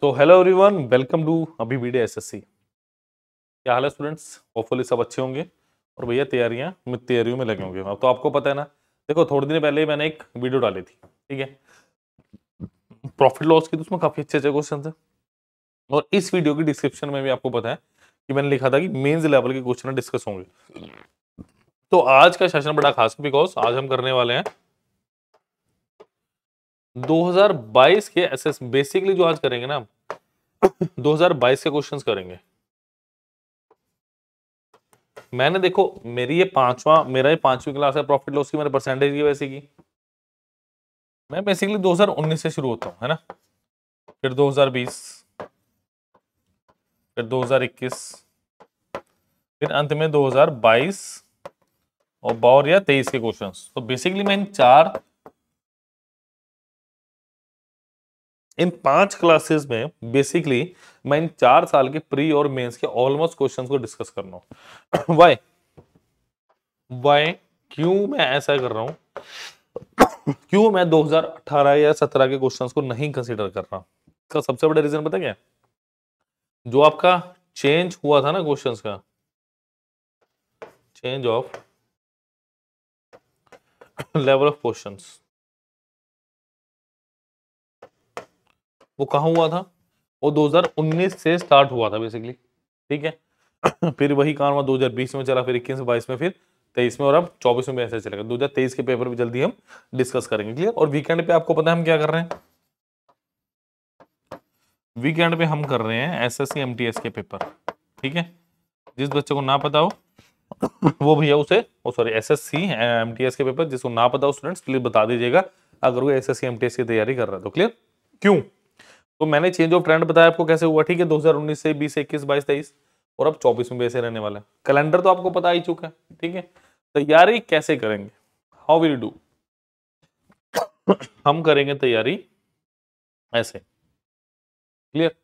तो hello everyone, welcome to अभी video SSC. क्या हाल है स्टूडेंट्स? होपफुली सब अच्छे होंगे और भैया तैयारियों में लगे होंगे। अब तो आपको पता है ना, देखो थोड़े दिन पहले ही मैंने एक वीडियो डाली थी, ठीक है, प्रॉफिट लॉस की। तो उसमें काफी अच्छे अच्छे क्वेश्चन थे और इस वीडियो की डिस्क्रिप्शन में भी आपको पता है कि मैंने लिखा था कि मेंस लेवल के क्वेश्चन डिस्कस होंगे। तो आज का सेशन बड़ा खास है बिकॉज आज हम करने वाले हैं 2022 के एसएस। बेसिकली जो आज करेंगे ना 2022 के क्वेश्चंस करेंगे। मैंने देखो मेरा ये पांचवी क्लास है प्रॉफिट लॉस की। मैंने परसेंटेज की वैसे की मैं बेसिकली 2019 से शुरू होता हूं, है ना, फिर 2020, फिर 2021, फिर अंत में 2022 और 22 या 23 के क्वेश्चंस। तो बेसिकली मैं इन पांच क्लासेस में बेसिकली मैं इन 4 साल के प्री और मेंस के ऑलमोस्ट क्वेश्चंस को डिस्कस करना हूं। वाई क्यों मैं ऐसा कर रहा हूं? क्यों मैं 2018 या 17 के क्वेश्चंस को नहीं कंसीडर कर रहा? इसका सबसे बड़ा रीजन पता क्या है? जो आपका चेंज हुआ था ना क्वेश्चंस का, change of level of questions, वो कहां हुआ था? वो 2019 से स्टार्ट हुआ था बेसिकली, ठीक है। फिर वही काम हुआ 2020 में चला, फिर 21 में, 22 में, फिर 23 में और अब 24 में ऐसे चलेगा। 2023 के पेपर भी जल्दी हम डिस्कस करेंगे, क्लियर। और वीकेंड पे आपको पता है हम क्या कर रहे हैं? वीकेंड पे हम कर रहे हैं एसएससी एमटीएस के पेपर, ठीक है। जिस बच्चे को ना पता हो वो भैया उसे एसएससी एमटीएस के पेपर, जिसको ना पता हो स्टूडेंट्स प्लीज बता दीजिएगा अगर वो एसएससी एमटीएस की तैयारी कर रहा है तो, क्लियर। क्यों? तो मैंने चेंज ऑफ ट्रेंड बताया आपको कैसे हुआ, ठीक है। 2019 से 20, 21, 22, 23 और अब 24 में वैसे रहने वाला है। कैलेंडर तो आपको पता ही चुका है, ठीक है। तैयारी कैसे करेंगे? How will do? हम करेंगे तैयारी ऐसे, क्लियर।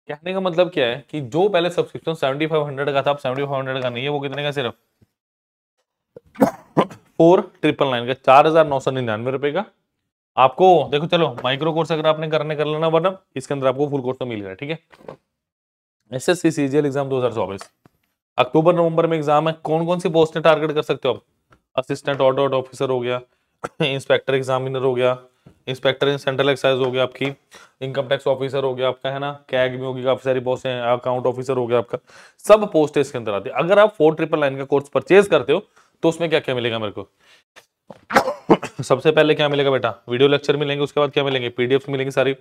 कहने का मतलब क्या है कि जो पहले सब्सक्रिप्शन 7500 का था, अब 7500 का नहीं है। वो कितने का? सिर्फ 4999 का, 4999 रुपए का आपको। देखो चलो माइक्रो कोर्स अगर आपने कर लेना, वरना इसके अंदर आपको फुल कोर्स तो मिल रहा है, ठीक है। एसएससी सीजीएल एग्जाम 2024 अक्टूबर नवंबर में एग्जाम है। कौन कौन सी पोस्टें टारगेट कर सकते हो आप? असिस्टेंट ऑडिट ऑफिसर हो गया, इंस्पेक्टर एग्जामिनर हो गया, इंस्पेक्टर इन सेंट्रल एक्साइज हो गया आपकी, इनकम टैक्स ऑफिसर हो गया आपका, है ना, कैग में होगी काफी सारी पोस्ट हैं, अकाउंट ऑफिसर हो गया आपका। सब पोस्ट इसके अंदर आती है। अगर आप 4999 का कोर्स परचेज करते हो तो उसमें क्या क्या मिलेगा मेरे को? सबसे पहले क्या मिलेगा बेटा? वीडियो लेक्चर मिलेंगे। उसके बाद क्या मिलेंगे? पीडीएफ मिलेंगी सारी।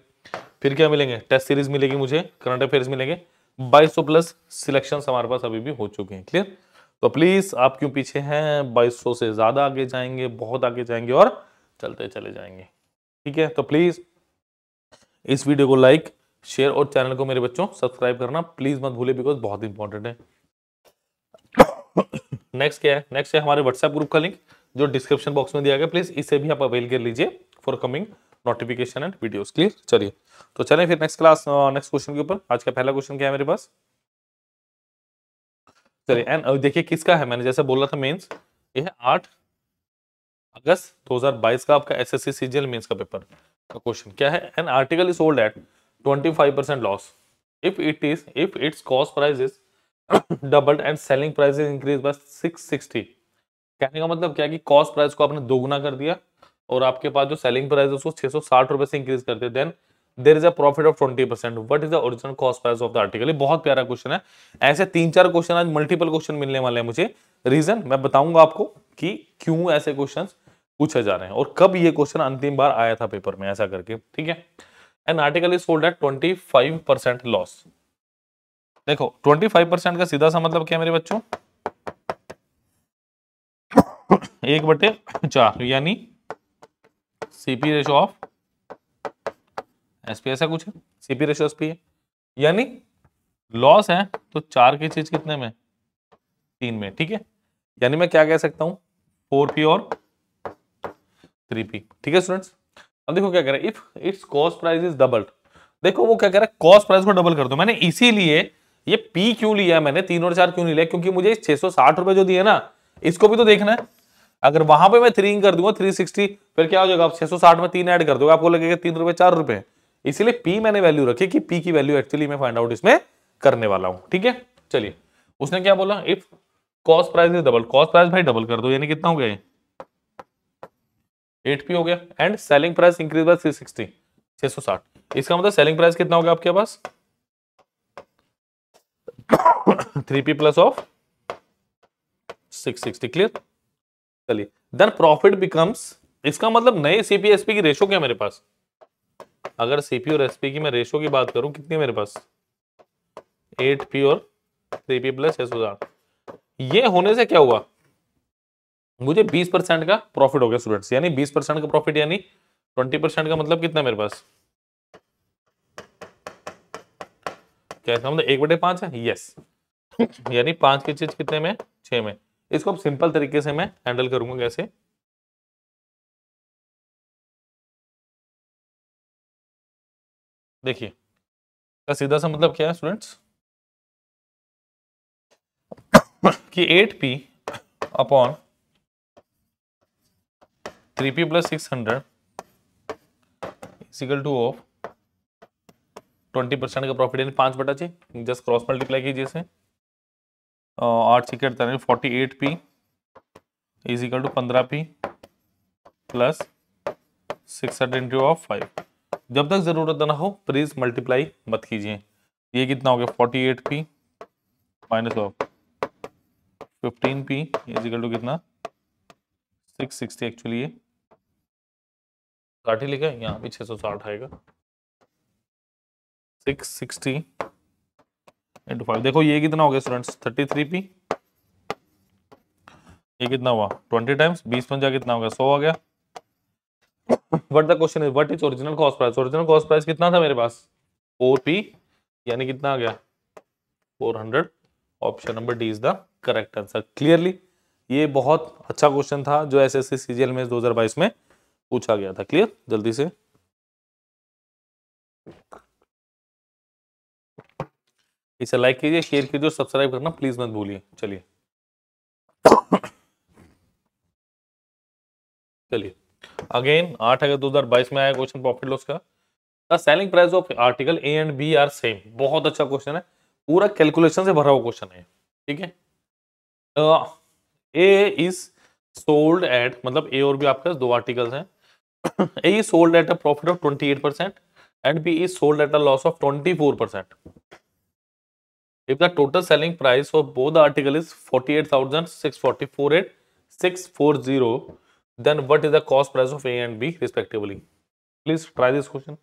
फिर क्या मिलेंगे? टेस्ट सीरीज मिलेगी मुझे, करंट अफेयर्स मिलेंगे। 2200 प्लस सिलेक्शन हमारे पास अभी भी हो चुके हैं, क्लियर। तो प्लीज आप क्यों पीछे हैं? 2200 से ज्यादा आगे जाएंगे, बहुत आगे जाएंगे और चलते चले जाएंगे, ठीक है। तो प्लीज इस वीडियो को लाइक, शेयर और चैनल को मेरे बच्चों सब्सक्राइब करना प्लीज मत भूले, बिकॉज बहुत इंपॉर्टेंट है। नेक्स्ट क्या है? नेक्स्ट है हमारे व्हाट्सएप ग्रुप का लिंक जो डिस्क्रिप्शन बॉक्स में दिया गया। प्लीज इसे भी आप अवेल कर लीजिए for coming notification and videos, clear. चलिए तो चलें फिर नेक्स्ट क्वेश्चन के ऊपर। आज का पहला क्वेश्चन क्या है मेरे पास? चलिए एंड देखिए किसका है। मैंने जैसे बोला था मेंस, ये है 8 अगस्त 2022 का आपका एसएससी सीजीएल मेंस का पेपर का क्वेश्चन। क्या है? N article is sold at 25% loss if its cost price is doubled and selling price is increased by 660। कहने का मतलब क्या है कि कॉस्ट प्राइस को आपने दोगुना कर दिया और आपके पास जो सेलिंग प्राइस है उसको 660 रुपए से इंक्रीज कर दिया, then there is a profit of 20%। What is the original cost price of the article? ये बहुत प्यारा क्वेश्चन है। ऐसे 3-4 क्वेश्चन, आज मल्टीपल क्वेश्चन मिलने वाले हैं मुझे। रीजन मैं बताऊंगा आपको कि क्यों ऐसे क्वेश्चन पूछे जा रहे हैं और कब ये क्वेश्चन अंतिम बार आया था पेपर में, ऐसा करके, ठीक है। N article is sold at 25% loss. देखो 25% का सीधा सा मतलब क्या है मेरे बच्चों? 1/4 यानी सीपी रेशो ऑफ एसपी, ऐसा कुछ है। सीपी रेशो एसपी है, यानी लॉस है तो 4 की चीज कितने में? 3 में, ठीक है। यानी मैं क्या कह सकता हूं? 4p और 3p, ठीक है स्टूडेंट्स। अब देखो क्या कह रहा है, if it's cost price is doubled. देखो वो क्या कह रहा है, कॉस्ट प्राइस को डबल कर दो। मैंने इसीलिए ये p क्यों लिया, मैंने 3 और 4 क्यों नहीं लिया? क्योंकि मुझे 660 रुपए जो दिए ना, इसको भी तो देखना है। अगर वहां पे मैं 3 कर दूंगा 360, फिर क्या हो जाएगा? आप 660 में 3 ऐड कर दोगे, आपको लगेगा 3 रुपए 4 रुपए। इसीलिए P मैंने वैल्यू रखी कि P की वैल्यू एक्चुअली मैं फाइंड आउट इसमें करने वाला हूं। ठीक है, चलिए उसने क्या बोला, if cost price is double, cost price भाई डबल कर दो, यानी कितना हो गया, 8P हो गया, and selling price increase by 360, 660। इसका मतलब सेलिंग प्राइस कितना हो गया आपके पास 3P प्लस ऑफ 660। क्लियर, चलिए देन प्रॉफिट बिकम्स, इसका मतलब नए सीपी एसपी की रेशो क्या मेरे पास, अगर सीपी और एसपी की मैं रेशो की बात करूं कितनी है मेरे पास 8P और 3P प्लस 660। ये होने से क्या हुआ, मुझे 20% का प्रॉफिट हो गया स्टूडेंट्स, यानी 20% का प्रॉफिट, यानी 20% का मतलब कितना मेरे पास, क्या इसका मतलब 1/5 है, यस। यानी 5 की चीज कितने में, 6 में। इसको अब सिंपल तरीके से मैं हैंडल करूंगा, कैसे, देखिए का सीधा सा मतलब क्या है स्टूडेंट्स कि 8P upon 3P plus 600 equal two of 20% का प्रॉफिट, यानी 5/6, जस्ट क्रॉस मल्टीप्लाई कीजिए इसे, 8 6 48, 48P is equal to 15P plus 600 into of 5। जब तक जरूरत ना हो प्लीज मल्टीप्लाई मत कीजिए। ये कितना हो गया 48P minus of 15P is equal to कितना 660, एक्चुअली ये 60 लिखा है, यहाँ भी 660 आएगा, 660 इंटू 5। देखो ये कितना हो गया स्टूडेंट्स 33P, ये कितना हुआ 20 टाइम्स 20 पंजा कितना होगा 100 आ गया। But the question is what is original cost price, original cost price कितना था मेरे पास 4P, यानी कितना आ गया 400। Option number D is the correct answer. Clearly ये बहुत अच्छा क्वेश्चन था जो एसएससी सीजीएल में 2022 में पूछा गया था। क्लियर, जल्दी से इसे लाइक कीजिए, शेयर कीजिए, सब्सक्राइब करना प्लीज मत भूलिए। चलिए चलिए अगेन 8 अगस्त 2022 में आया क्वेश्चन प्रॉफिट लॉस का। The selling price of article A and B are same, बहुत अच्छा क्वेश्चन है, पूरा कैलकुलेशन से भरा हुआ क्वेश्चन है। ठीक है, ए इज सोल्ड एट, मतलब ए और बी आपके पास दो आर्टिकल्स हैं, A is sold at a profit of 28% and B is sold at a loss of 24%. If the total selling price of both the article is 48,640, then what is the cost price of A and B respectively? Please try this question.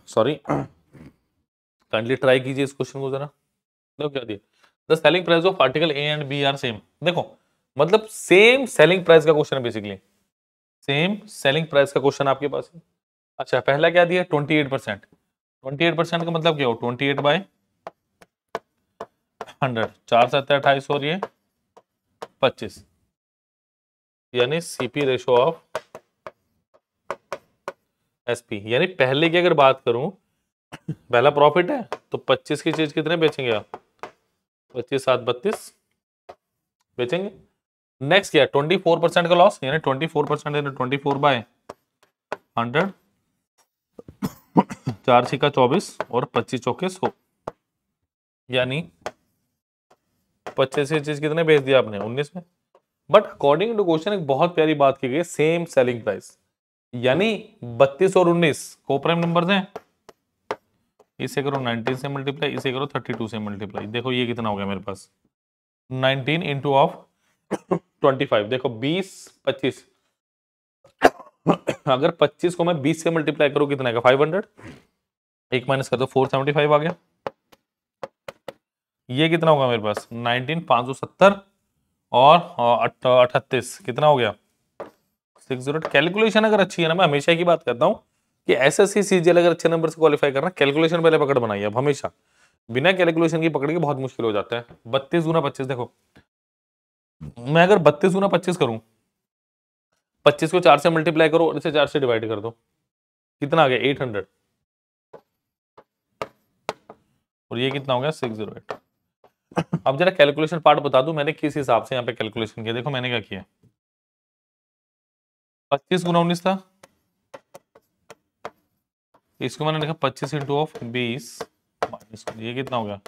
Sorry, kindly try कीजिए इस question को जरा। देखो क्या दिया, the selling price of article A and B are same. देखो मतलब same selling price का क्वेश्चन है बेसिकली, सेम सेलिंग प्राइस का क्वेश्चन आपके पास है। अच्छा पहला क्या दिया 28%, 28% का मतलब क्या हो 28/100, 4 7 28 और ये 25, यानी सीपी रेशो ऑफ एसपी। यानी पहले की अगर बात करूं, पहला प्रॉफिट है तो 25 की चीज कितने बेचेंगे आप 25 7 32 बेचेंगे। नेक्स्ट क्या 24% का लॉस, यानी 24% यानी 24/100, 4 6 24 और 25 चौके 100, यानी 25 की चीज कितने बेच दिया आपने 19 में। बट अकॉर्डिंग टू क्वेश्चन एक बहुत प्यारी बात की गई, सेम सेलिंग प्राइस, यानी 32 और 19 कोप्राइम नंबर्स हैं, इसे करो 19 से मल्टीप्लाई, इसे करो 32 से मल्टीप्लाई। देखो ये कितना हो गया मेरे पास 19 इंटू ऑफ 25। देखो 20 25, अगर 25 को मैं 20 से मल्टीप्लाई करूं कितना आएगा 500, एक माइनस कर दो 475 आ गया। ये कितना होगा मेरे पास 19 570 और 38 कितना हो गया 60। कैलकुलेशन अगर अच्छी है ना, मैं हमेशा की बात करता हूं कि एसएससी सीजीएल अगर अच्छे नंबर से क्वालिफाई करना, कैलकुलेशन पहले पकड़ बनाइए। अब हमेशा बिना कैलकुलेशन की पकड़ के बहुत मुश्किल हो जाता है। 32 गुना 25, देखो मैं अगर 32 गुना 25 करूं, 25 को 4 से मल्टीप्लाई करो और इसे 4 से डिवाइड कर दो, कितना आ गया 800, और ये कितना हो गया 608। अब जरा कैलकुलेशन पार्ट बता दूं मैंने किस हिसाब से यहाँ पे कैलकुलेशन किया। देखो मैंने क्या किया 25 गुना 19 था, इसको मैंने लिखा 25 इंटू ऑफ 20 माइनस, ये कितना हो गया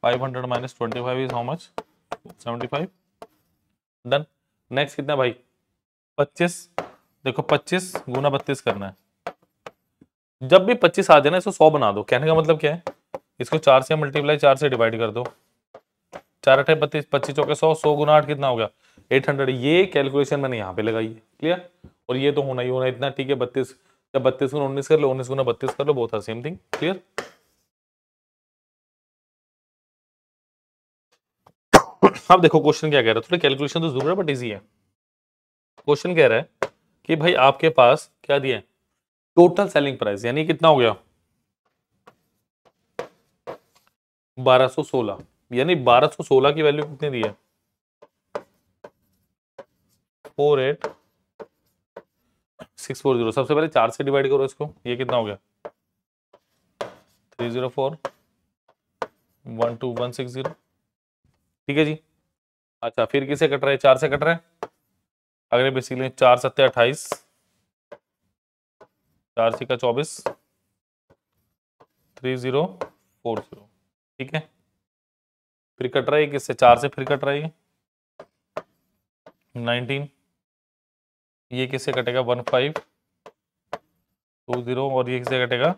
500 minus 25 is how much 75। Done. Next कितना भाई 25, देखो 25 गुना 32 करना है। जब भी 25 आ जाए ना इसको 100 बना दो। कहने का मतलब क्या है, इसको 4 से मल्टीप्लाई 4 से डिवाइड कर दो। 4 अठे 32, 25 चौके 100, 100 गुना 8 कितना होगा 800। ये कैलकुलेशन मैंने यहाँ पे लगाई है। क्लियर। और ये तो होना ही होना इतना, ठीक है। 32 जब 32 गुना 19 कर लो, 19 गुना 32 कर लो, बहुत है सेम थिंग। क्लियर। अब देखो क्वेश्चन क्या कह रहा है, थोड़ी कैलकुलेशन तो जरूर है बट इजी है। क्वेश्चन कह रहा है कि भाई आपके पास क्या दिया है, टोटल सेलिंग प्राइस, यानी कितना हो गया 1216। यानी 1216 की वैल्यू कितनी दी है 48640। सबसे पहले 4 से डिवाइड करो इसको, ये कितना हो गया 304 12160। ठीक है जी। अच्छा फिर किसे कट रहा है, 4 से कट रहा है। अगले बेसिकली 4 सत्ते 28, 4 सिक्का 24 3040। ठीक है। फिर कट रहा है किससे, 4 से फिर कट रहा है 19। ये किससे कटेगा 1520, और ये किससे कटेगा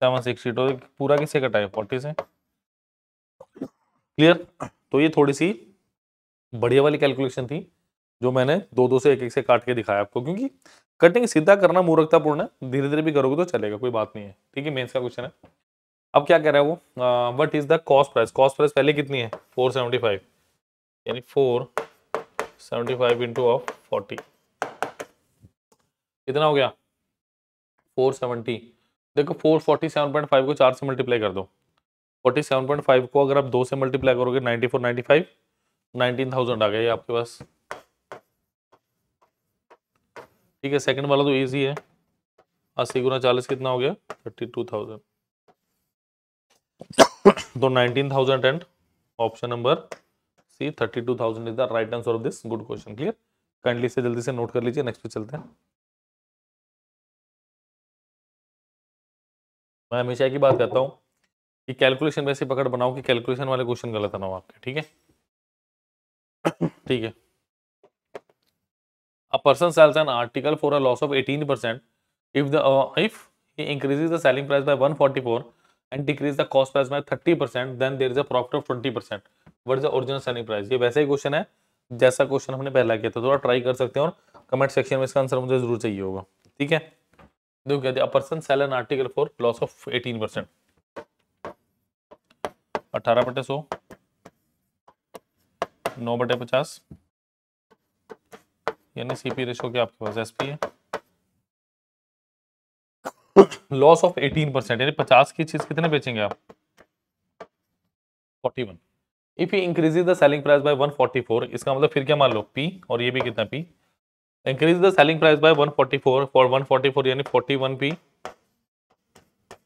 760। तो पूरा किससे कटा है 40 से। क्लियर। तो ये थोड़ी सी बढ़िया वाली कैलकुलेशन थी जो मैंने दो दो से एक एक से काट के दिखाया आपको, क्योंकि कटिंग सीधा करना मूर्खतापूर्ण है, धीरे धीरे भी करोगे तो चलेगा, कोई बात नहीं है। ठीक है। मेंस का क्वेश्चन है। अब क्या कह रहा है वो, what is the cost price. Cost price पहले कितनी है 475, यानी 475 इंटू ऑफ 40 कितना हो गया 470। देखो 447.5 को 4 से मल्टीप्लाई कर दो। 47.5 को अगर आप 2 से मल्टीप्लाई करोगे 94 95 19,000 आ गया ये आपके पास। ठीक है। सेकंड वाला तो इजी है, 80 गुना 40 कितना हो गया 32,000। तो 19,000 and option number C 32,000 is the right answer of this good question. Clear. Kindly से जल्दी से नोट कर लीजिए, नेक्स्ट पे चलते हैं। मैं हमेशा की बात करता हूँ कि कैलकुलेशन में ऐसी पकड़ बनाओ कि कैलकुलेशन वाले क्वेश्चन गलत ना हो आपके। ठीक है। ठीक है। A person sells an article for a loss of 18% if he increases the selling price by 144 and decrease the cost price by 30%, then there is a profit of 20%. What is the original selling price? ये वैसा ही question है जैसा question हमने पहला किया था, थोड़ा try कर सकते हैं और कमेंट सेक्शन में इसका आंसर मुझे जरूर चाहिए होगा। ठीक है। देखो क्या दिया, a person sell an article for loss of 18%, 18/100 9/50, यानी सीपी रेशो क्या आपके पास एसपी है। लॉस ऑफ 18%, यानी 50 की चीज कितने बेचेंगे आप 41। If he increases the selling price by 144, इसका मतलब फिर क्या मान लो पी, और ये भी कितना P. Increase the selling price by 144 for 144 यानी 41 P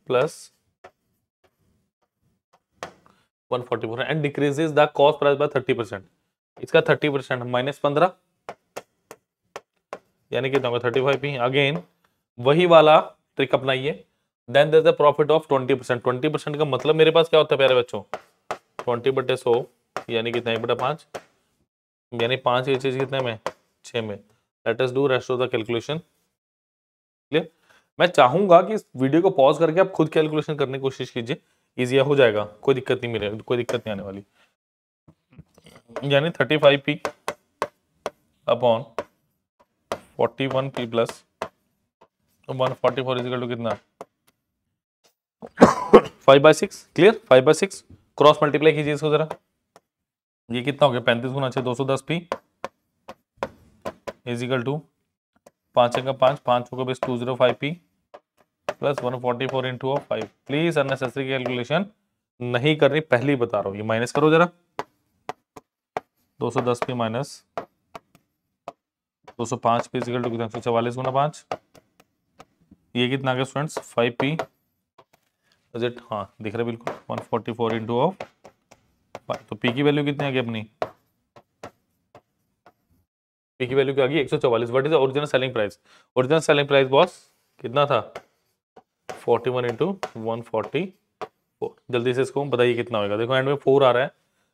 plus 144 and decreases the cost price by 30%। इसका 30% माइनस 15 यानी कितना होगा 35 पी। अगेन वही वाला ट्रिक अपनाइए। Then there is the profit of 20%। 20% का मतलब मेरे पास क्या होता है प्यारे बच्चों 20/100 यानी कितना 1/5, यानी 5 ये चीज कितने में 6 में। Let us do rest of the calculation. Clear. मैं चाहूंगा कि इस वीडियो को पॉज करके आप खुद कैलकुलेशन करने की कोशिश कीजिए, इजी हो जाएगा, कोई दिक्कत नहीं मिलेगी, कोई दिक्कत नहीं आने वाली। यानी 35 P upon 41 P plus 144 is equal to कितना 5/6। क्लियर। 5/6 क्रॉस मल्टीप्लाई कीजिए इसको जरा, ये कितना हो गया 35 गुना 6 210 पी इज इक्वल टू 5 का 5 5 का base 205 P plus 144 into of 5। Please unnecessary calculation नहीं करनी, पहले ही बता रहा हूँ। ये माइनस करो जरा 210 P minus 205 P is equal to कितना 144 गुना 5, ये कितना आ गया स्टूडेंट्स 5 पी इज इट, हाँ दिख रहा है बिल्कुल 144 इंटू ऑफ 5। तो पी की वैल्यू कितनी आ गई अपनी, पी की वैल्यू क्या आ गई 144। What is the original selling price. Original selling price boss कितना था 41 इंटू 144। जल्दी से इसको बताइए कितना होगा। देखो एंड में 4 आ रहा है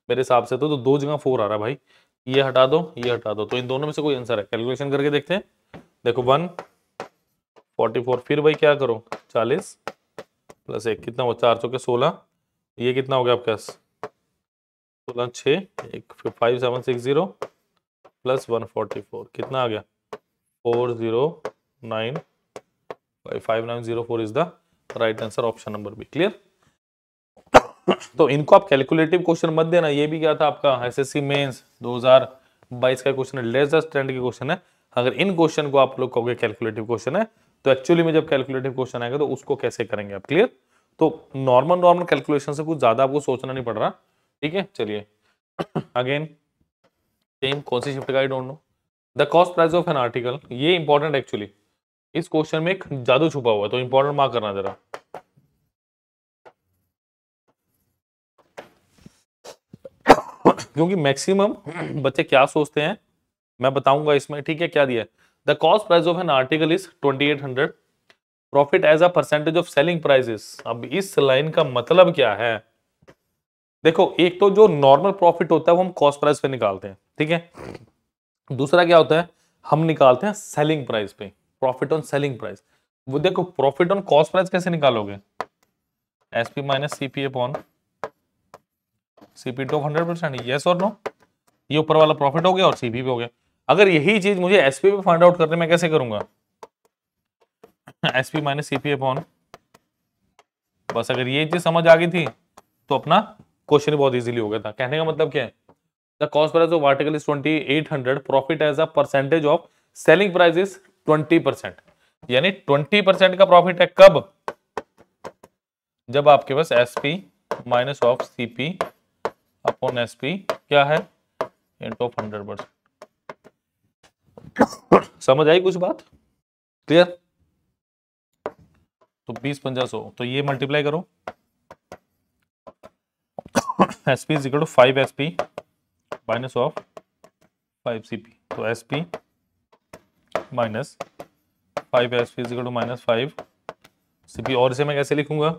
मेरे हिसाब से, तो 2 जगह 4 आ रहा है भाई। ये हटा दो, ये हटा दो, तो इन दोनों में से कोई आंसर है। कैलकुलेशन करके देखते हैं। देखो 144, फिर भाई क्या करो 40 प्लस 1 कितना हो, 4 चौके 16, ये कितना हो गया आपके पास 16 6 1 5760 प्लस 144 कितना आ गया 4095904 is the right answer, option number B. Clear. तो इनको आप कैलकुलेटिव क्वेश्चन मत देना। ये भी क्या था आपका एसएससी मेंस 2022 का क्वेश्चन है, लेस द स्टैंड के क्वेश्चन है। अगर इन क्वेश्चन को आप लोग कहोगे कैलकुलेटिव क्वेश्चन है, तो एक्चुअली में जब कैलकुलेटिव क्वेश्चन आएगा तो उसको कैसे करेंगे आप। क्लियर। तो नॉर्मल कैलकुलेशन से कुछ ज्यादा आपको सोचना नहीं पड़ रहा। ठीक है, चलिए अगेन सेम, कौन सी शिफ्ट का I don't know. The cost price of an article, ये इंपॉर्टेंट एक्चुअली, इस क्वेश्चन में एक जादू छुपा हुआ है, तो इंपॉर्टेंट मार्क करना जरा। क्योंकि मैक्सिमम बच्चे क्या सोचते हैं मैं बताऊंगा इसमें। ठीक है, क्या दिया है, the cost price of an article is 2800, profit as a percentage of selling prices. अब इस लाइन का मतलब क्या है, देखो एक तो जो नॉर्मल प्रॉफिट होता है वो हम कॉस्ट प्राइस पे निकालते हैं, ठीक है। दूसरा क्या होता है, हम निकालते हैं सेलिंग प्राइस पे, प्रॉफिट ऑन सेलिंग प्राइस। वो देखो प्रॉफिट ऑन कॉस्ट प्राइस कैसे निकालोगे, SP minus CP upon CP to 100%, yes और नो। ये ऊपर वाला प्रॉफिट हो गया और सीपी पे हो गया। अगर यही चीज मुझे एसपी पे फाइंड आउट करने में कैसे करूंगा, एसपी माइनस सीपी अपॉन, बस अगर ये चीज समझ आ गई थी तो अपना क्वेश्चन बहुत इजीली हो गया था। कहने का मतलब क्या है, the cost price of article is 2800, profit as a percentage of selling price is 20%। यानी 20% का प्रॉफिट है कब, जब आपके पास SP minus of CP upon SP क्या है इंटू 100%। समझ आई कुछ बात, क्लियर। तो 20 50 100, तो ये मल्टीप्लाई करो, SP is equal to 5 SP minus of 5 CP, तो SP minus 5 SP is equal to minus 5 CP, और इसे मैं कैसे लिखूंगा,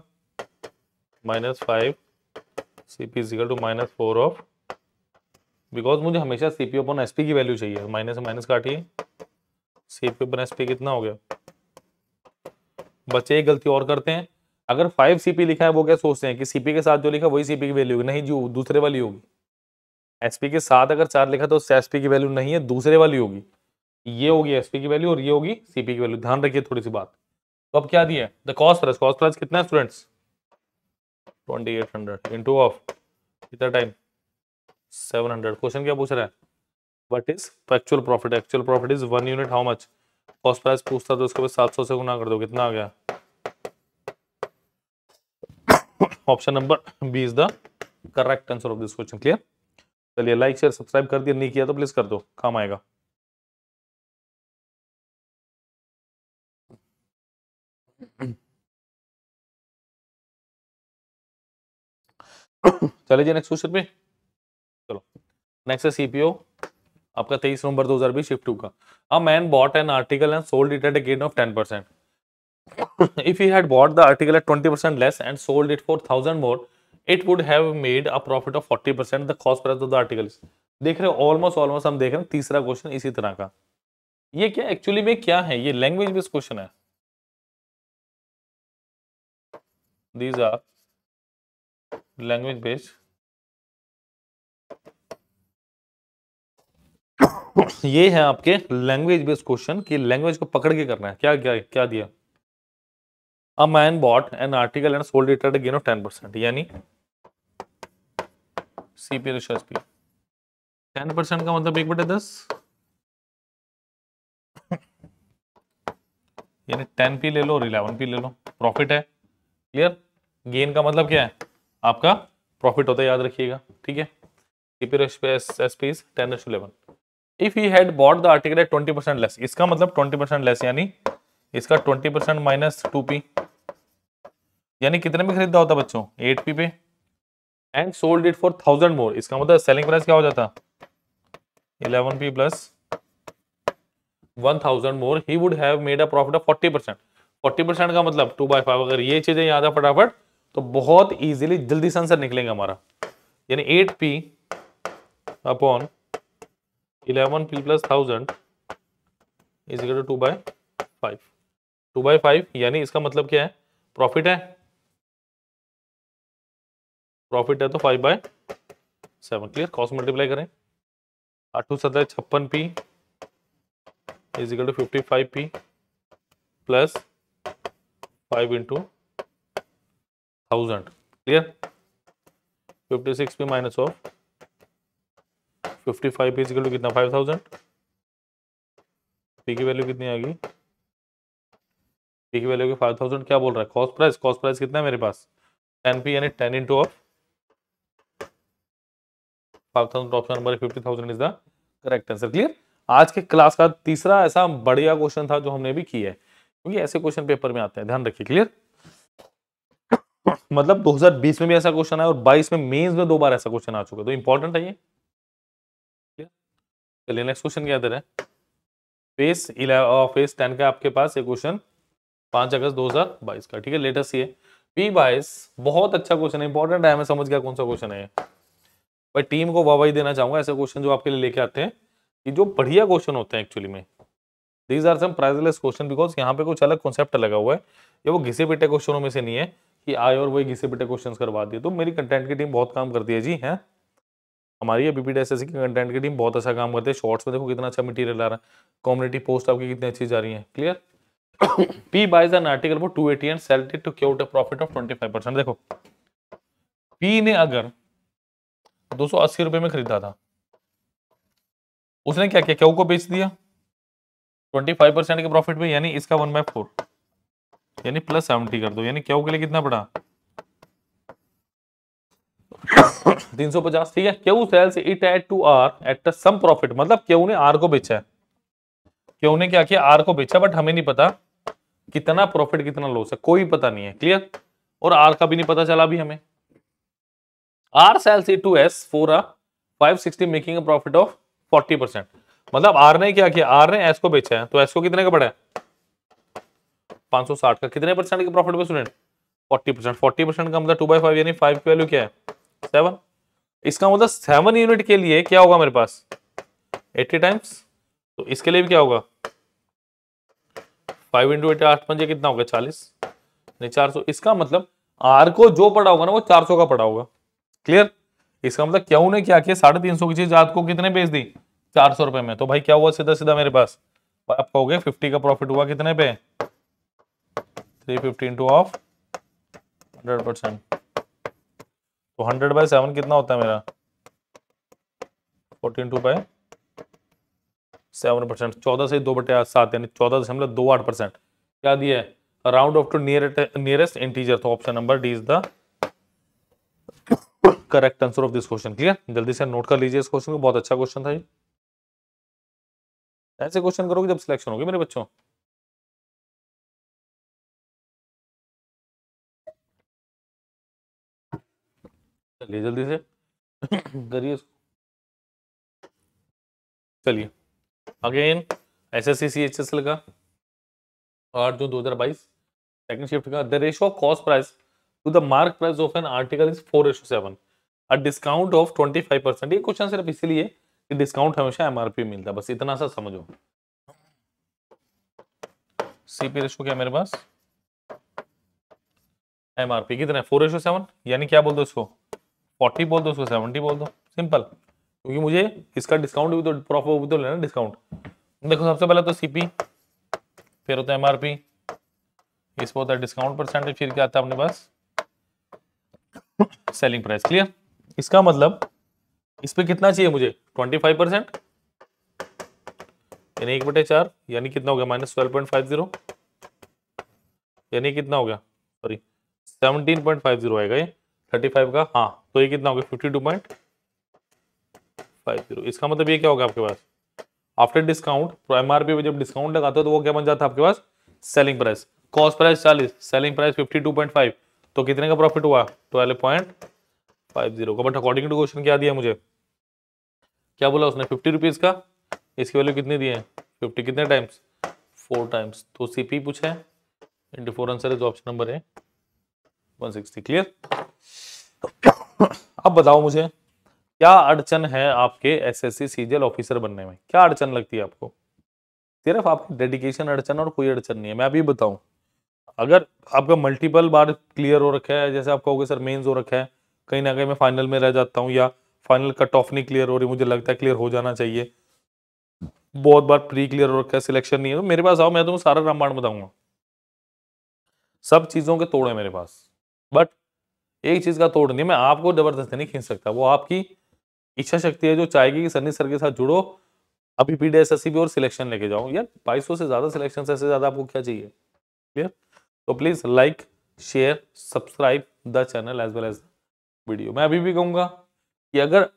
minus 5 CP is equal to minus 4 of, because मुझे हमेशा सीपी अपॉन एसपी की वैल्यू चाहिए, माइनस से माइनस काटिए, सीपी अपॉन एसपी कितना हो गया। बच्चे एक गलती और करते हैं, अगर 5 सीपी लिखा है वो क्या सोचते हैं कि सीपी के साथ जो लिखा वही सीपी की वैल्यू होगी, नहीं, जो दूसरे वाली होगी। एसपी के साथ अगर 4 लिखा तो एसपी की वैल्यू नहीं है, दूसरे वाली होगी। ये होगी एसपी की वैल्यू और ये होगी सीपी की वैल्यू, ध्यान रखिए थोड़ी सी बात। तो अब क्या दिया है, द कॉस्ट प्राइस कितना है स्टूडेंट्स 2800 इंटू ऑफ कितना टाइम 700। क्वेश्चन क्या पूछ रहा है, what is actual profit, actual profit is 1 unit how much, cost price पूछता तो उसके बाद 700 से गुना कर दो, कितना आ गया। Option number B is the correct answer of this question. Clear. चलिए लाइक शेयर सब्सक्राइब कर दिया, नहीं किया तो प्लीज कर दो, काम आएगा। चलिए जी नेक्स्ट क्वेश्चन पे चलो। नेक्स्ट है सीपीओ आपका 23 नवंबर 2020 शिफ्ट 2 का। A man bot an article and sold it at a gain of 10%. If he had bought the article at 20% less and sold it for 1000 more, it would have made a profit of 40%. The cost price of the article is, देख रहे हो almost हम देख रहे हैं तीसरा question इसी तरह का। ये क्या एक्चुअली में क्या है, ये लैंग्वेज बेस्ड क्वेश्चन है। These are language based. ये है आपके लैंग्वेज बेस्ड क्वेश्चन कि लैंग्वेज को पकड़ के करना है। क्या क्या क्या दिया, A man bought an article and sold it at a gain of 10%, यानी CP रेशियो SP 10% का मतलब 1/10, यानी 10p ले लो और 11p ले लो, प्रॉफिट है। क्लियर। गेन का मतलब क्या है, आपका प्रॉफिट होता है, याद रखिएगा, ठीक है। CP ratio SP is 10:11। If he had bought the article at 20% less, इसका मतलब 20% लेस, यानी इसका 20% माइनस 2p, यानी कितने में खरीदा होता बच्चों 8p पे, एंड सोल्ड इट फॉर 1000 मोर, इसका मतलब सेलिंग प्राइस क्या हो जाता 11p plus 1000 more, he would have made a profit of 40%। 40% का मतलब 2/5। अगर ये चीजें याद है फटाफट तो बहुत इजीली जल्दी से आंसर निकलेगा हमारा। यानी 8p upon 11p plus 1000 is equal to 2/5। 2/5 यानी इसका मतलब क्या है, प्रॉफिट है, प्रॉफिट है तो 5/7। क्लियर। कॉस्ट मल्टीप्लाई करें, 8 2 7 56p is equal to 55p plus 5 into 1000। Clear. 56p minus of 55p is equal to कितना, 5000। p की वैल्यू कितनी आ गई, p की वैल्यू 5000। क्या बोल रहा है, कॉस्ट प्राइस, कॉस्ट प्राइस कितना है मेरे पास 10p, यानी 10 into of 5000 option number 50,000 is the correct answer. Clear. आज के क्लास का तीसरा ऐसा बढ़िया क्वेश्चन था जो हमने भी किया है, क्योंकि ऐसे क्वेश्चन पेपर में आते हैं, ध्यान रखिए। क्लियर। मतलब 2020 में भी ऐसा क्वेश्चन है और 22 में मेंस में 2 बार ऐसा क्वेश्चन आ चुका है, तो इंपॉर्टेंट है ये। चलिए नेक्स्ट क्वेश्चन क्या दे रहे हैं, फेस 10 का आपके पास एक क्वेश्चन 5 अगस्त 2022 का। ठीक है, लेटेस्ट ये P22 बहुत अच्छा क्वेश्चन है, इंपॉर्टेंट है, मैं समझ गया कौन सा क्वेश्चन है। भाई टीम को वाहवाही देना चाहूंगा ऐसे क्वेश्चन जो आपके लिए लेके आते हैं, कि जो बढ़िया क्वेश्चन होते हैं एक्चुअली में। These are some priceless question, because यहाँ पे कुछ अलग कॉन्सेप्ट लगा हुआ है। ये वो घिसे पिटे क्वेश्चनों में से नहीं है कि आए और वही घिसे पिटे क्वेश्चन करवा दिए। तो मेरी कंटेंट की टीम बहुत काम करती है जी, है हमारी ये बीपीडीएसएससी की कंटेंट की टीम बहुत अच्छा काम करती है। शॉर्ट्स में देखो कितना अच्छा मटेरियल आ रहा है, कम्युनिटी पोस्ट आपकी कितनी अच्छी जा रही है। Clear. P buys an article for 280 and sell it to quote a profit of 25%। देखो P ने अगर 280 रुपए में खरीदा था, उसने क्या किया, क्यू को बेच दिया 25% के प्रॉफिट में, यानी इसका 1/4 यानी प्लस 70 कर दो, यानी क्यू के लिए कितना पड़ा 350। ठीक है। Q sells it at to R at some profit, मतलब क्यू ने आर को बेचा है, क्यू ने क्या किया, आर को बेचा, बट हमें नहीं पता कितना प्रॉफिट कितना लॉस है, कोई पता नहीं है। क्लियर। और आर का भी नहीं पता चला अभी हमें। R sells it to S for a 560 making a profit of 40%। मतलब आर ने क्या किया, आर ने एस को बेचा है, तो एस को कितने का पड़ा है 560 का, कितने परसेंट के प्रॉफिट पे स्टूडेंट 40%। 40% का मतलब 2/5 यानी 5 की वैल्यू क्या है 7। इसका मतलब 7 यूनिट के लिए क्या होगा मेरे पास 80 टाइम्स, तो इसके लिए भी क्या होगा 5 इंटू 8 8 पंजे कितना होगा 40, नहीं 400। इसका मतलब आर को जो पड़ा होगा ना वो 400 का पड़ा होगा। क्लियर। इसका मतलब क्यों ने क्या किया 350 की चीज आज को कितने बेच दी 400 रुपए में, तो भाई क्या हुआ सीधा सीधा मेरे पास, आप कहोगे 50 का प्रॉफिट हुआ कितने पे 350 इंटू ऑफ 100%, तो 100/7 कितना होता है मेरा 42/7%। 14 से 2/7 यानी 14.28%। क्या दिया है, round off to nearest integer, तो option number D is the correct answer of this question. Clear. जल्दी से नोट कर लीजिए इस क्वेश्चन को, बहुत अच्छा क्वेश्चन था ये। ऐसे क्वेश्चन करोगे जब सिलेक्शन होगी मेरे बच्चों। चलिए जल्दी से करिए। चलिए अगेन एसएससी सीएचएसएल का 8 जून 2022 सेकंड शिफ्ट का, the ratio of cost price to the mark price of an article is 4:7, a discount of 25%। ये क्वेश्चन सिर्फ इसलिए कि डिस्काउंट हमेशा एमआरपी मिलता है, बस इतना सा समझो। सीपी रेशियो क्या मेरे पास एमआरपी कितना है 4:7, यानी क्या बोल दो इसको 40 बोल दो, उसको 70 बोल दो, सिंपल। क्योंकि मुझे इसका डिस्काउंट भी तो प्रॉफिट भी तो लेना डिस्काउंट। देखो सबसे पहले तो सीपी, फिर होता है एमआरपी, इस पर होता है डिस्काउंट परसेंटेज, फिर क्या आता है अपने पास सेलिंग प्राइस। क्लियर। इसका मतलब इस पे कितना चाहिए मुझे 25%, यानी 1/4, यानी कितना हो गया -12.50, यानी कितना हो गया सॉरी 17.50 आएगा ये 35 का। हाँ तो ये कितना हो गया 52.50। इसका मतलब ये क्या होगा आपके पास आफ्टर डिस्काउंट, तो एमआरपी पे जब डिस्काउंट लगाते हो तो वो क्या बन जाता है आपके पास selling price. Cost price 40, selling price 52.5, तो कितने का प्रॉफिट हुआ 12.50 का। बट अकॉर्डिंग टू क्वेश्चन क्या दिया मुझे, क्या बोला उसने 50 रुपीज का, इसकी वैल्यू कितनी दी है 50 कितने टाइम्स 4 टाइम्स। तो सीपी पूछा है 24 answer is option number A 160। Clear? अब बताओ मुझे क्या अड़चन है आपके एसएससी सीजीएल ऑफिसर बनने में, क्या अड़चन लगती है आपको? सिर्फ आपकी डेडिकेशन अड़चन और कोई अड़चन नहीं है। मैं अभी बताऊं, अगर आपका मल्टीपल बार क्लियर हो रखा है, जैसे आप कहोगे सर मेंस हो रखा है, कहीं ना कहीं मैं फाइनल में रह जाता हूँ, या फाइनल कट ऑफ नहीं क्लियर हो रही, मुझे लगता है क्लियर हो जाना चाहिए, बहुत बार प्री क्लियर हो रखा है, सिलेक्शन नहीं है, तो मेरे पास आओ, मैं तुम्हें सारा रामायण बताऊंगा। सब चीजों के तोड़ है मेरे पास, बट एक चीज का तोड़ नहीं, मैं आपको जबरदस्ती नहीं खींच सकता, वो आपकी इच्छा शक्ति है जो चाहेगी कि सन्नी सर के साथ जुड़ो, अभी पीडीएसएससी भी और सिलेक्शन लेके जाओ। यार 2200 से ज्यादा सिलेक्शन, से ज्यादा आपको क्या चाहिए? क्लियर? तो please like, share, subscribe the channel as well as video. मैं अभी भी कहूंगा कि अगर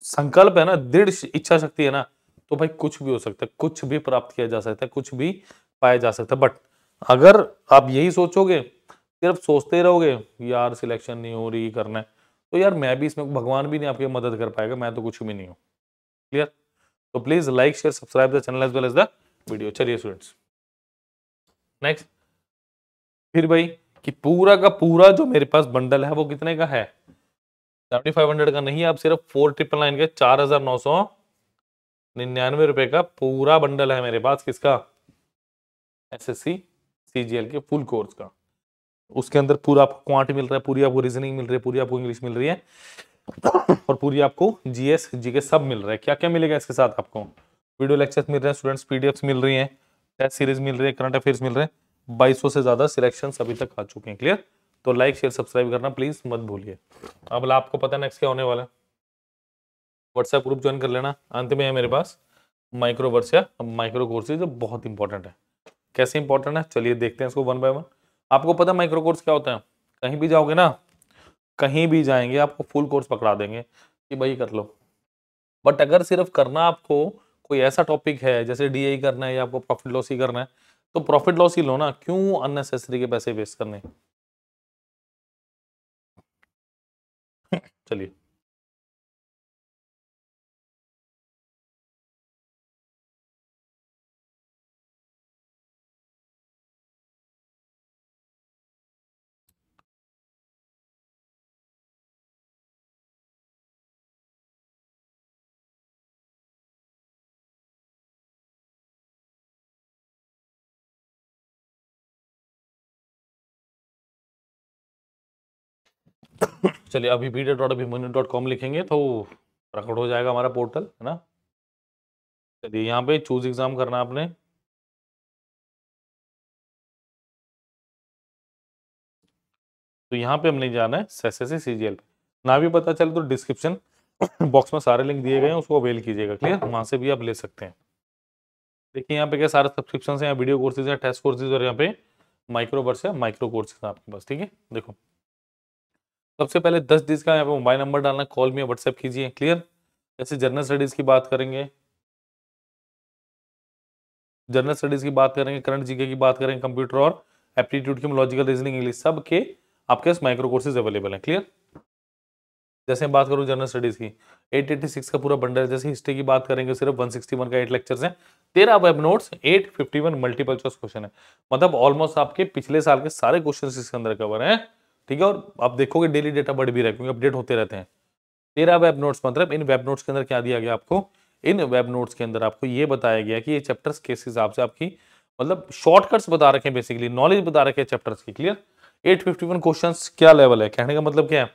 संकल्प है ना, दृढ़ इच्छा शक्ति है ना, तो भाई कुछ भी हो सकता है, कुछ भी प्राप्त किया जा सकता है, कुछ भी पाया जा सकता है। बट अगर आप यही सोचोगे, सिर्फ सोचते रहोगे यार सिलेक्शन नहीं हो रही, करना है, तो यार मैं भी इसमें, भगवान भी नहीं आपकी मदद कर पाएगा, मैं तो कुछ भी नहीं हूँ। क्लियर? तो please like, share, subscribe the channel as well as the video. चलिए स्टूडेंट्स, नेक्स्ट फिर भाई कि पूरा का पूरा जो मेरे पास बंडल है वो कितने का है? 7500 का नहीं, आप सिर्फ 4999 के 4999 रुपए का पूरा बंडल है मेरे पास। किसका? एसएससी सीजीएल के फुल कोर्स का। उसके अंदर पूरा आपको क्वांट मिल रहा है, पूरी आपको रीजनिंग मिल रही है, पूरी आपको इंग्लिश मिल रही है, और पूरी आपको जीएस जीके सब मिल रहा है। क्या क्या मिलेगा इसके साथ आपको? वीडियो लेक्चर्स मिल रहे हैं स्टूडेंट्स, पीडीएफ्स मिल रही हैं, टेस्ट सीरीज मिल रही है, करंट अफेयर्स मिल रहे हैं। 2200 से ज्यादा सिलेक्शन अभी तक आ चुके हैं। क्लियर? तो लाइक, शेयर, सब्सक्राइब करना प्लीज मत भूलिए। अब आपको पता है नेक्स्ट क्या होने वाला है? व्हाट्सएप ग्रुप ज्वाइन कर लेना। अंत में है मेरे पास माइक्रो वर्स या माइक्रो कोर्सेज, जो बहुत इंपॉर्टेंट है। कैसे इंपॉर्टेंट है चलिए देखते हैं इसको वन बाय वन। आपको पता है माइक्रो कोर्स क्या होता है? कहीं भी जाओगे ना, कहीं भी जाएंगे आपको फुल कोर्स पकड़ा देंगे कि भाई कर लो। बट अगर सिर्फ करना आपको कोई ऐसा टॉपिक है, जैसे डीए करना है या आपको प्रॉफिट लॉस ही करना है, तो प्रॉफिट लॉस ही लो ना, क्यों अननेसेसरी के पैसे वेस्ट करने। चलिए चलिए अभी bd.abhimanyu.com लिखेंगे तो प्रकट हो जाएगा हमारा पोर्टल, है ना। चलिए यहाँ पे चूज एग्जाम करना है आपने। तो यहाँ पे हमने जाना है एसएससी सीजीएल पे। ना भी पता चले तो डिस्क्रिप्शन बॉक्स में सारे लिंक दिए गए हैं, उसको अवेल कीजिएगा। क्लियर? वहां से भी आप ले सकते हैं। देखिए यहाँ पे क्या सारे सब्सक्रिप्शन है, वीडियो कोर्सेज है, टेस्ट कोर्सेज, और यहाँ पे माइक्रो वर्स है, माइक्रो कोर्सेज आपके पास। ठीक है, देखो सबसे पहले 10 डिजिट का यहाँ पे मोबाइल नंबर डालना, कॉल में व्हाट्सएप कीजिए। क्लियर? जैसे जनरल स्टडीज की बात करेंगे, जनरल स्टडीज की बात करेंगे, करंट जीके की बात करेंगे, कंप्यूटर और एप्टीट्यूड की, लॉजिकल रीजनिंग, इंग्लिश, सब के आपके पास माइक्रो कोर्सेज अवेलेबल है। क्लियर? जैसे मैं बात करूं जनरल स्टडीज की, 886 का पूरा बंडल है। जैसे हिस्ट्री की बात करेंगे, सिर्फ 161 का 8 लेक्चर्स हैं, 13 web notes, 851 multiple choice question है। मतलब ऑलमोस्ट आपके पिछले साल के सारे क्वेश्चन इसके अंदर कवर हैं। ठीक है, और आप देखोगे डेली डेटा बढ़ भी रहा है क्योंकि अपडेट होते रहते हैं। 13 वेब नोट्स, मतलब इन वेब नोट्स के अंदर क्या दिया गया आपको? इन वेब नोट्स के अंदर आपको ये बताया गया कि ये चैप्टर्स किस हिसाब से आपकी, मतलब शॉर्टकट्स बता रखे हैं, बेसिकली नॉलेज बता रखे हैं चैप्टर्स की। क्लियर? 851 क्वेश्चंस क्या लेवल है, कहने का मतलब क्या है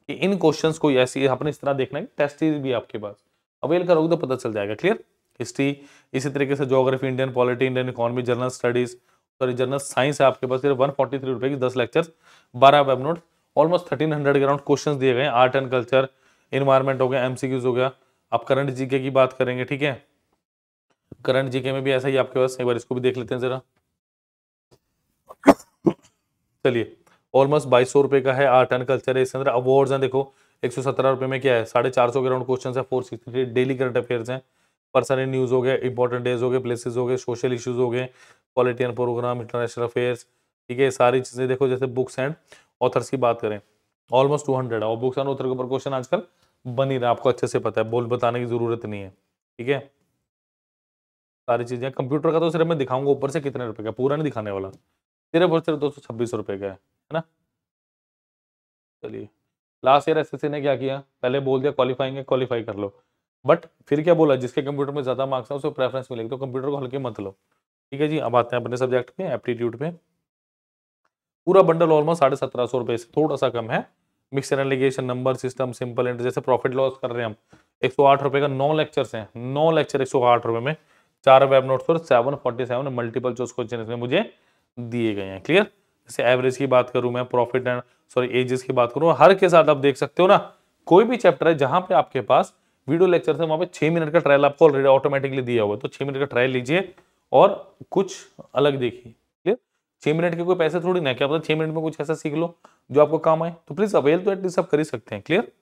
कि इन क्वेश्चंस को ऐसी आपने इस तरह देखना है कि टेस्ट सीरीज भी आपके पास अवेल करोगे तो पता चल जाएगा। क्लियर? हिस्ट्री, इसी तरीके से geography, Indian polity, Indian economy, general studies, sorry general science है आपके पास, सिर्फ 143 रुपए की 10 लेक्चर्स, 12 वेब नोट, ऑलमोस्ट 1300 के अराउंड क्वेश्चन दिए गए हैं। आर्ट एंड कल्चर, इन्वायरमेंट हो गया, एमसीक्यूज हो गया। आप करंट जीके की बात करेंगे, ठीक है, करंट जीके में भी ऐसा ही आपके पास, एक बार इसको भी देख लेते हैं जरा। चलिए ऑलमोस्ट 2200 रुपए का है। आर्ट एंड कल्चर है, इसके अंदर अवार्ड्स हैं, देखो 117 रुपए में क्या है, 450 के अराउंड क्वेश्चन है, 463 डेली करंट अफेयर्स हैं, पर्सन इन न्यूज हो गए, इंपॉर्टेंट डेज हो गए, प्लेसेस हो गए, सोशल इश्यूज हो गए, पॉलिटिकल प्रोग्राम, इंटरनेशनल अफेयर्स। ठीक है, सारी चीजें देखो। जैसे बुक्स एंड ऑथर्स की बात करें, ऑलमोस्ट 200 है, और बुक्स एंड ऑथर के ऊपर क्वेश्चन आजकल बन ही रहा, आपको अच्छे से पता है, बोल बताने की जरूरत नहीं है। ठीक है, सारी चीजें। कंप्यूटर का तो सिर्फ मैं दिखाऊंगा ऊपर से कितने रुपए का, पूरा नहीं दिखाने वाला। सिर्फ और सिर्फ 226 रुपए का है ना। चलिए, लास्ट ईयर एसएससी ने क्या किया, पहले बोल दिया क्वालिफाइंग है, क्वालिफाई कर लो, बट फिर क्या बोला, जिसके कंप्यूटर में ज्यादा मार्क्स है उसको प्रेफरेंस मिलेगी, तो कंप्यूटर को हल्के मत लो। ठीक है जी, अब आते हैं अपने सब्जेक्ट पे, एप्टीट्यूड पे। पूरा बंडल ऑलमोस्ट 1750 रुपए से थोड़ा सा कम है। Mixer and ligation, number system, simple and जैसे प्रॉफिट लॉस कर रहे हैं हम, 108 रुपए का 9 लेक्चर्स हैं, 9 लेक्चर 108 रुपए में, 4 वेब नोट्स और 747 मल्टीपल चॉइस क्वेश्चन इसमें मुझे दिए गए हैं। क्लियर। जैसे एवरेज की बात करूं मैं, प्रॉफिट एंड सॉरी एजेस की बात करूं, हर के साथ आप देख सकते हो ना, कोई भी चैप्टर है जहां पे आपके पास वीडियो लेक्चर है वहां पे 6 मिनट का ट्रायल आपको ऑलरेडी ऑटोमेटिकली दिया हुआ है, तो 6 मिनट का ट्रायल लीजिए और कुछ अलग देखिए। क्लियर। 6 मिनट के कोई पैसे थोड़ी ना, क्या पता 6 मिनट में कुछ ऐसा सीख लो जो आपको काम आए, तो प्लीज अवेल तो एटलीस्ट आप कर ही सकते हैं। क्लियर।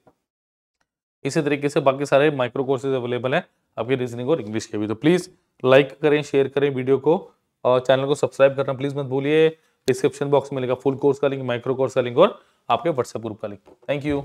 इसी तरीके से बाकी सारे माइक्रो कोर्सेज अवेलेबल हैं आपकी रीजनिंग और इंग्लिश के भी, तो प्लीज लाइक करें, शेयर करें वीडियो को, और चैनल को सब्सक्राइब करना प्लीज मत भूलिए। डिस्क्रिप्शन बॉक्स में मिलेगा फुल कोर्स का लिंक, माइक्रो कोर्स का लिंक और आपके व्हाट्सएप ग्रुप का लिंक। Thank you.